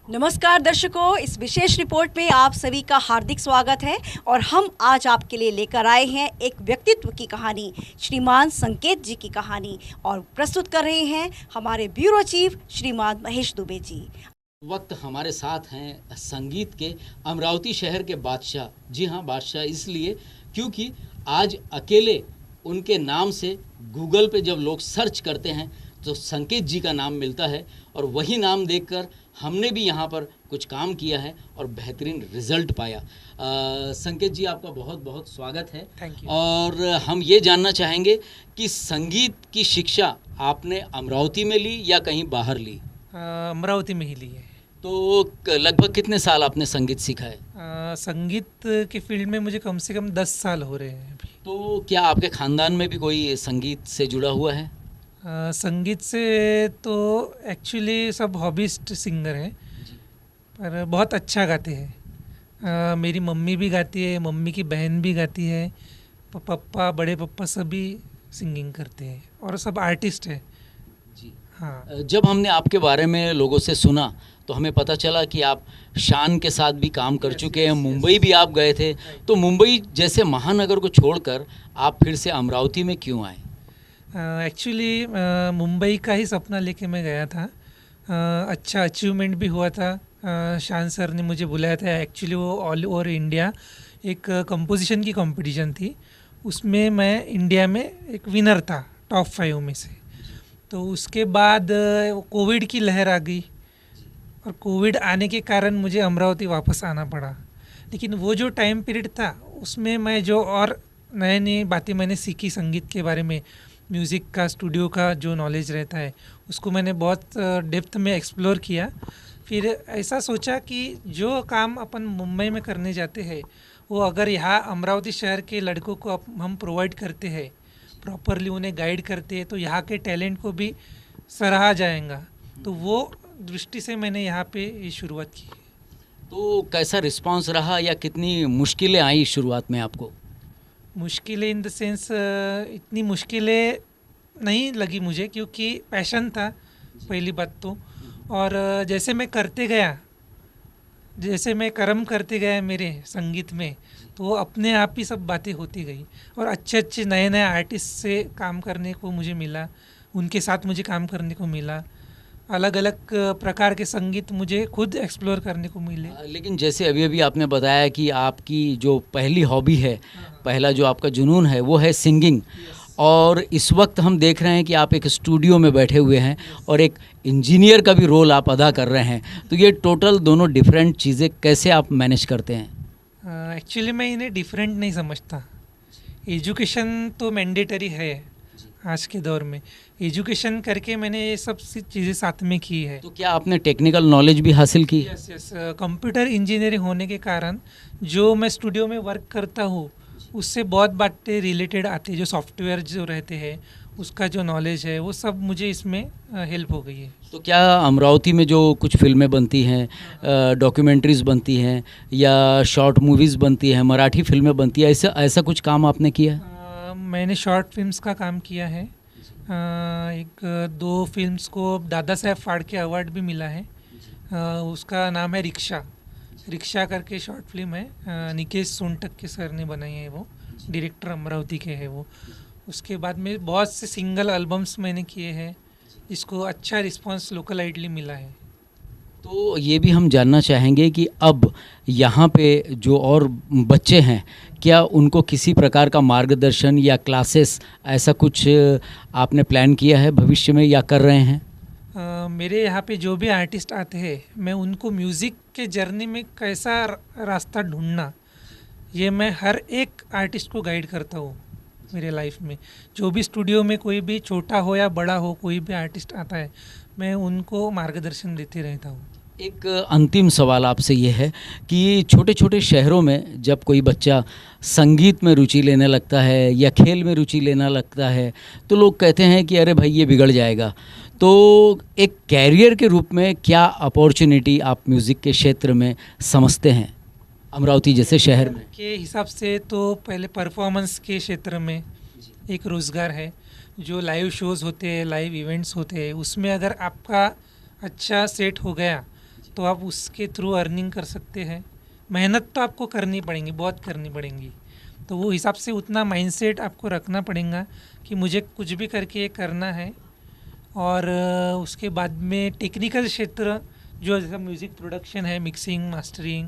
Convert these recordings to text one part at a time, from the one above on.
नमस्कार दर्शकों, इस विशेष रिपोर्ट में आप सभी का हार्दिक स्वागत है। और हम आज आपके लिए लेकर आए हैं एक व्यक्तित्व की कहानी, श्रीमान संकेत जी की कहानी, और प्रस्तुत कर रहे हैं हमारे ब्यूरो चीफ श्रीमान महेश दुबे जी। वक्त हमारे साथ हैं संगीत के अमरावती शहर के बादशाह। जी हाँ, बादशाह इसलिए क्योंकि आज अकेले उनके नाम से गूगल पे जब लोग सर्च करते हैं तो संकेत जी का नाम मिलता है, और वही नाम देखकर हमने भी यहाँ पर कुछ काम किया है और बेहतरीन रिजल्ट पाया। संकेत जी, आपका बहुत बहुत स्वागत है। Thank you. और हम ये जानना चाहेंगे कि संगीत की शिक्षा आपने अमरावती में ली या कहीं बाहर ली? अमरावती में ही ली है। तो लगभग कितने साल आपने संगीत सीखा है? संगीत के फील्ड में मुझे कम से कम 10 साल हो रहे हैं अभी। तो क्या आपके ख़ानदान में भी कोई संगीत से जुड़ा हुआ है? संगीत से तो एक्चुअली सब हॉबिस्ट सिंगर हैं, पर बहुत अच्छा गाते हैं। मेरी मम्मी भी गाती है, मम्मी की बहन भी गाती है, पप्पा, बड़े पप्पा सभी सिंगिंग करते हैं और सब आर्टिस्ट हैं। जी हाँ। जब हमने आपके बारे में लोगों से सुना तो हमें पता चला कि आप शान के साथ भी काम कर चुके हैं। मुंबई भी आप गए थे, तो मुंबई जैसे महानगर को छोड़कर आप फिर से अमरावती में क्यों आए? एक्चुअली मुंबई का ही सपना लेके मैं गया था। अच्छा अचीवमेंट भी हुआ था। शान सर ने मुझे बुलाया था। एक्चुअली वो ऑल ओवर इंडिया एक कंपोजिशन की कंपटीशन थी, उसमें मैं इंडिया में एक विनर था, टॉप 5 में से। तो उसके बाद कोविड की लहर आ गई, और कोविड आने के कारण मुझे अमरावती वापस आना पड़ा। लेकिन वो जो टाइम पीरियड था उसमें मैं जो और नए नई बातें मैंने सीखी संगीत के बारे में, म्यूज़िक का, स्टूडियो का जो नॉलेज रहता है, उसको मैंने बहुत डेप्थ में एक्सप्लोर किया। फिर ऐसा सोचा कि जो काम अपन मुंबई में करने जाते हैं वो अगर यहाँ अमरावती शहर के लड़कों को हम प्रोवाइड करते हैं, प्रॉपरली उन्हें गाइड करते हैं, तो यहाँ के टैलेंट को भी सराहा जाएगा। तो वो दृष्टि से मैंने यहाँ पे ये शुरुआत की। तो कैसा रिस्पांस रहा या कितनी मुश्किलें आई शुरुआत में आपको? मुश्किलें इन द सेंस इतनी मुश्किलें नहीं लगी मुझे, क्योंकि पैशन था पहली बात तो। और जैसे मैं करते गया, जैसे मैं कर्म करते गया मेरे संगीत में, तो वो अपने आप ही सब बातें होती गई। और अच्छे अच्छे नए नए आर्टिस्ट से काम करने को मुझे मिला, उनके साथ मुझे काम करने को मिला। अलग अलग प्रकार के संगीत मुझे खुद एक्सप्लोर करने को मिले। लेकिन जैसे अभी अभी आपने बताया कि आपकी जो पहली हॉबी है, पहला जो आपका जुनून है वो है सिंगिंग, और इस वक्त हम देख रहे हैं कि आप एक स्टूडियो में बैठे हुए हैं और एक इंजीनियर का भी रोल आप अदा कर रहे हैं। तो ये टोटल दोनों डिफरेंट चीज़ें कैसे आप मैनेज करते हैं? एक्चुअली मैं इन्हें डिफरेंट नहीं समझता। एजुकेशन तो मैंडेटरी है आज के दौर में। एजुकेशन करके मैंने ये सब चीज़ें साथ में की है। तो क्या आपने टेक्निकल नॉलेज भी हासिल की? यस। कंप्यूटर इंजीनियरिंग होने के कारण जो मैं स्टूडियो में वर्क करता हूँ उससे बहुत बातें रिलेटेड आती है। जो सॉफ्टवेयर जो रहते हैं उसका जो नॉलेज है वो सब मुझे इसमें हेल्प हो गई है। तो क्या अमरावती में जो कुछ फिल्में बनती हैं, डॉक्यूमेंट्रीज़ बनती हैं या शॉर्ट मूवीज़ बनती हैं, मराठी फिल्में बनती हैं, ऐसा कुछ काम आपने किया है? मैंने शॉर्ट फिल्म्स का काम किया है। एक 2 फिल्म्स को दादा साहेब फाड़के अवार्ड भी मिला है। उसका नाम है रिक्शा करके शॉर्ट फिल्म है। निकेश सोनटक के सर ने बनाई है, वो डायरेक्टर अमरावती के है वो। उसके बाद में बहुत से सिंगल एल्बम्स मैंने किए हैं, इसको अच्छा रिस्पांस लोकलाइटली मिला है। तो ये भी हम जानना चाहेंगे कि अब यहाँ पे जो और बच्चे हैं, क्या उनको किसी प्रकार का मार्गदर्शन या क्लासेस ऐसा कुछ आपने प्लान किया है भविष्य में या कर रहे हैं? मेरे यहाँ पे जो भी आर्टिस्ट आते हैं, मैं उनको म्यूज़िक के जर्नी में कैसा रास्ता ढूंढना, ये मैं हर एक आर्टिस्ट को गाइड करता हूँ मेरे लाइफ में। जो भी स्टूडियो में कोई भी छोटा हो या बड़ा हो, कोई भी आर्टिस्ट आता है, मैं उनको मार्गदर्शन देते रहता हूँ। एक अंतिम सवाल आपसे ये है कि छोटे छोटे शहरों में जब कोई बच्चा संगीत में रुचि लेने लगता है या खेल में रुचि लेना लगता है तो लोग कहते हैं कि अरे भाई ये बिगड़ जाएगा। तो एक कैरियर के रूप में क्या अपॉर्चुनिटी आप म्यूज़िक के क्षेत्र में समझते हैं अमरावती जैसे शहर में? के हिसाब से तो पहले परफॉर्मेंस के क्षेत्र में एक रोज़गार है। जो लाइव शोज़ होते हैं, लाइव इवेंट्स होते हैं, उसमें अगर आपका अच्छा सेट हो गया तो आप उसके थ्रू अर्निंग कर सकते हैं। मेहनत तो आपको करनी पड़ेगी, बहुत करनी पड़ेगी। तो वो हिसाब से उतना माइंडसेट आपको रखना पड़ेगा कि मुझे कुछ भी करके ये करना है। और उसके बाद में टेक्निकल क्षेत्र जो जैसा म्यूज़िक प्रोडक्शन है, मिक्सिंग, मास्टरिंग,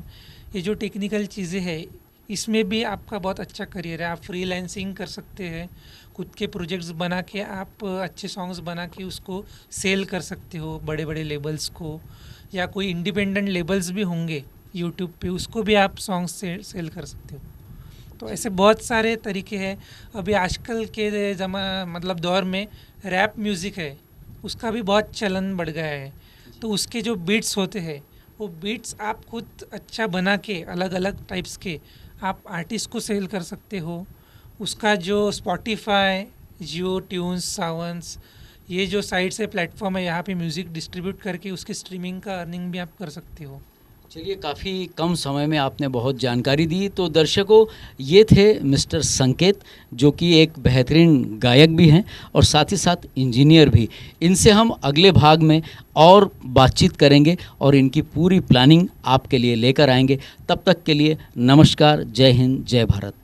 ये जो टेक्निकल चीज़ें हैं, इसमें भी आपका बहुत अच्छा करियर है। आप फ्रीलांसिंग कर सकते हैं, खुद के प्रोजेक्ट्स बना के आप अच्छे सॉन्ग्स बना के उसको सेल कर सकते हो बड़े बड़े लेबल्स को, या कोई इंडिपेंडेंट लेबल्स भी होंगे यूट्यूब पे, उसको भी आप सॉन्ग्स सेल कर सकते हो। तो ऐसे बहुत सारे तरीके हैं। अभी आजकल के मतलब दौर में रैप म्यूज़िक है, उसका भी बहुत चलन बढ़ गया है। तो उसके जो बीट्स होते हैं, वो बीट्स आप खुद अच्छा बना के अलग अलग टाइप्स के आप आर्टिस्ट को सेल कर सकते हो। उसका जो स्पॉटिफाई, जियो ट्यून्स, सावंस, ये जो साइट्स है, प्लेटफॉर्म है, यहाँ पे म्यूज़िक डिस्ट्रीब्यूट करके उसके स्ट्रीमिंग का अर्निंग भी आप कर सकते हो। चलिए, काफ़ी कम समय में आपने बहुत जानकारी दी। तो दर्शकों, ये थे मिस्टर संकेत, जो कि एक बेहतरीन गायक भी हैं और साथ ही साथ इंजीनियर भी। इनसे हम अगले भाग में और बातचीत करेंगे और इनकी पूरी प्लानिंग आपके लिए लेकर आएंगे। तब तक के लिए नमस्कार, जय हिंद, जय भारत।